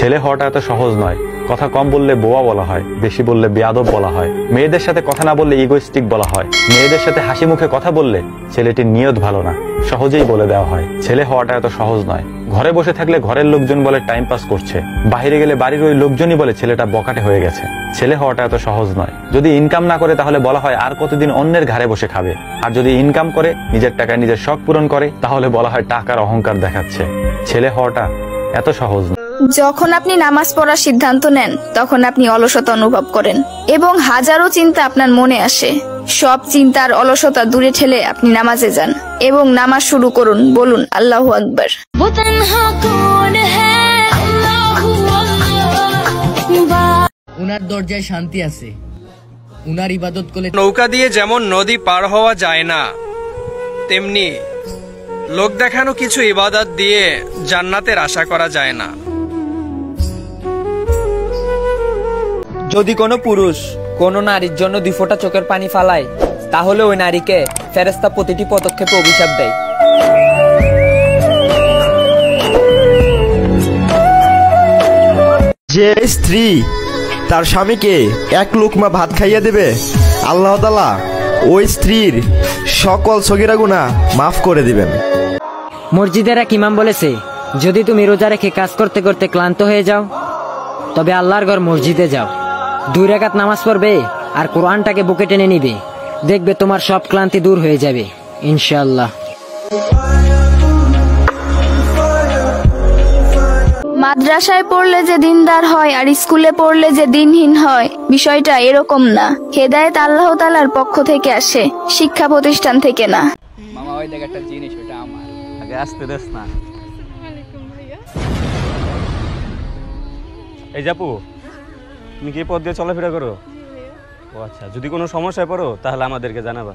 ছেলে হওয়াটা এত সহজ নয়। কথা কম বললে বোয়া বলা হয়, বেশি বললে বেয়াদব বলা হয়। মেয়েদের সাথে কথা না বললে ইগোইস্টিক বলা হয়। মেয়েদের সাথে হাসি মুখে কথা বললে ছেলেটির নিয়ত ভালো না, সহজেই বলে দেওয়া হয়। ছেলে হওয়াটা এত সহজ নয়। ঘরে বসে থাকলে ঘরের লোকজন বলে টাইম পাস করছে, বাইরে গেলে বাড়ির ওই লোকজনই বলে ছেলেটা বকাটে হয়ে গেছে। ছেলে হওয়াটা এত সহজ নয়। যদি ইনকাম না করে তাহলে বলা হয় আর কতদিন অন্যের ঘাড়ে বসে খাবে, আর যদি ইনকাম করে নিজের টাকায় নিজের শখ পূরণ করে তাহলে বলা হয় টাকার অহংকার দেখাচ্ছে। ছেলে হওয়াটা এত সহজ নয়। যখন আপনি নামাজ পড়ার সিদ্ধান্ত নেন তখন আপনি অলসতা অনুভব করেন এবং হাজারো চিন্তা আপনার মনে আসে। সব চিন্তার অলসতা দূরে ঠেলে আপনি নামাজে যান এবং নামাজ শুরু করুন। বলুন আল্লাহু আকবার। উনার দরজায় শান্তি আছে, উনার ইবাদত করলে। নৌকা দিয়ে যেমন নদী পার হওয়া যায় না, তেমনি লোক দেখানো কিছু ইবাদত দিয়ে জান্নাতের আশা করা যায় না। যদি কোনো পুরুষ কোনো নারীর জন্য 2 ফোঁটা চোখের পানি ফালায় তাহলে ওই নারীকে ফেরেশতা প্রতিটি পদক্ষেপে অভিশাপ দেয়। যে স্ত্রী তার স্বামীকে 1 লুকমা ভাত খাইয়ে দেবে, আল্লাহ তাআলা ওই স্ত্রীর সকল সগীরা গুনাহ মাফ করে দিবেন। মসজিদের এক ইমাম বলেছে, যদি তুমি রোজা রেখে কাজ করতে করতে ক্লান্ত হয়ে যাও তবে আল্লাহর ঘর মসজিদে যাও, 2 রাকাত নামাজ পড়বে আর কোরআনটাকে বুকে টেনে নিবে, দেখবে তোমার সব ক্লান্তি দূর হয়ে যাবে ইনশাআল্লাহ। মাদ্রাসায় পড়লে যে দিনদার হয় আর স্কুলে পড়লে যে দিনহীন হয়, বিষয়টা এরকম না। হেদায়েত আল্লাহ তাআলার পক্ষ থেকে আসে, শিক্ষা প্রতিষ্ঠান থেকে না। মামা ওই দেখ একটা জিনিস, ওটা আমার। আগে আসতে দেস না। এই জাপু, তুমি কি পথ দিয়ে চলাফেরা করো? ও আচ্ছা, যদি কোনো সমস্যায় পড়ো তাহলে আমাদেরকে জানাবা।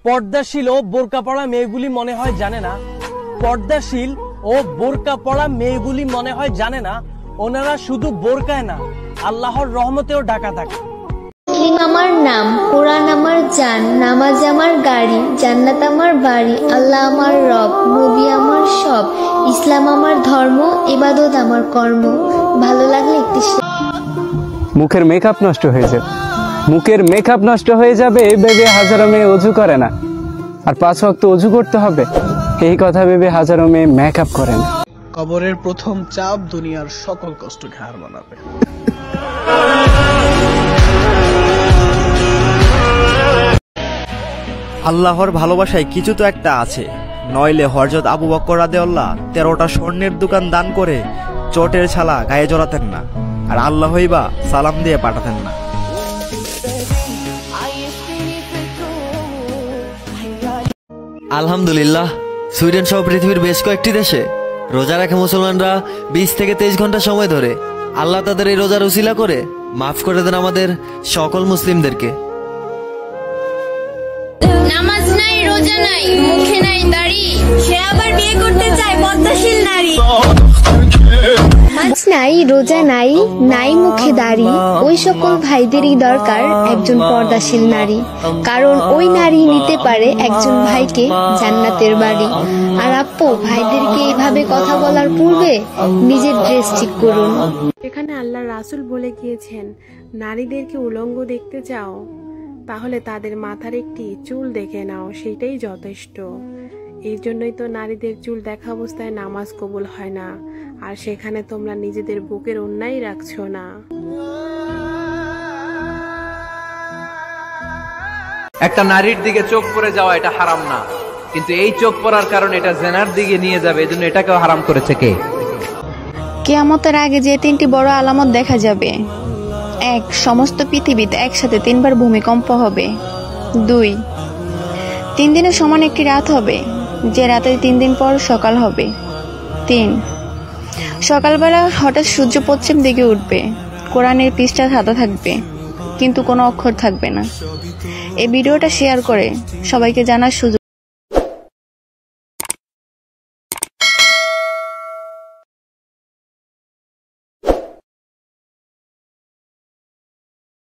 পর্দাশীল ও বোরকা পড়া মেয়েগুলি মনে হয় জানে না, পর্দাশীল ও বোরকা পড়া মেয়েগুলি মনে হয় জানে না ওনারা শুধু বোরকায় না, আল্লাহর রহমতেও ঢাকা থাকে। মুসলিম আমার নাম, কোরআন আমার জান, নামাজ আমার গাড়ি, জান্নাত আমার বাড়ি, আল্লাহ আমার রব, নবী আমার সব, ইসলাম আমার ধর্ম, ইবাদত আমার কর্ম। ভালো লাগলে একটি মুখের মেকআপ নষ্ট হয়ে যাবে, মুখের মেকআপ নষ্ট হয়ে যাবে এই ভেবে হাজারো মেয়ে অজু করে না, আর 5 ওয়াক্ত অজু করতে হবে এই কথা ভেবে হাজারো মেয়ে মেকআপ করে না। কবরের প্রথম চাপ দুনিয়ার সকল কষ্টকে হার মানাবে। আল্লাহর ভালোবাসায় কিছু তো একটা আছে, নইলে হযরত আবু বকর রাদিয়াল্লাহু 13টা স্বর্ণের দোকান দান করে চটের ছালা গায়ে জড়াতেন না, আর আল্লাহই বা সালাম দিয়ে পাঠাতেন না। আলহামদুলিল্লাহ, সুইডেন সহ পৃথিবীর বেশ কয়েকটি দেশে রোজা রাখে মুসলমানরা 20 থেকে 23 ঘন্টা সময় ধরে। আল্লাহ তাদের এই রোজার উসিলা করে মাফ করে দেন আমাদের সকল মুসলিমদেরকে। নামাজ নাই, রোজা নাই, মুখে নাই দাড়ি, সে আবার বিয়ে করতে চায় পদ্মাশীল নারী। নামাজ নাই, রোজা নাই, নাই মুখে দাড়ি, ওই সকল ভাইদেরই দরকার একজন পর্দাশীল নারী, কারণ ওই নারী নিতে পারে একজন ভাইকে জান্নাতের বাড়ি। আর আপু, ভাইদেরকে এইভাবে কথা বলার পূর্বে নিজের ড্রেস ঠিক করুন। এখানে আল্লাহ রাসূল বলে গিয়েছেন, নারীদেরকে উলঙ্গ দেখতে চাও তাহলে তাদের মাথার একটি চুল দেখে নাও, সেটাই যথেষ্ট। এর জন্যই তো নারীদের চুল দেখা অবস্থায় নামাজ কবুল হয় না, আর সেখানে তোমরা নিজেদের বুকের অন্যায় রাখছো না। একটা নারীর দিকে চোখ পড়ে যাওয়া এটা হারাম না, কিন্তু এই চোখ পড়ার কারণে এটা জেনার দিকে নিয়ে যাবে, এজন্য এটাকেও হারাম করেছে কে? কিয়ামতের আগে যে 3টি বড় আলামত দেখা যাবে: 1. সমস্ত পৃথিবীতে একসাথে 3 বার ভূমিকম্প হবে। 2. 3 দিনের সমান একটি রাত হবে, যে রাতের 3 দিন পর সকাল হবে। 3. সকালবেলা হঠাৎ সূর্য পশ্চিম দিকে উঠবে, কোরআনের পৃষ্ঠা সাদা থাকবে কিন্তু কোনো অক্ষর থাকবে না। এই ভিডিওটা শেয়ার করে সবাইকে জানার সুযোগ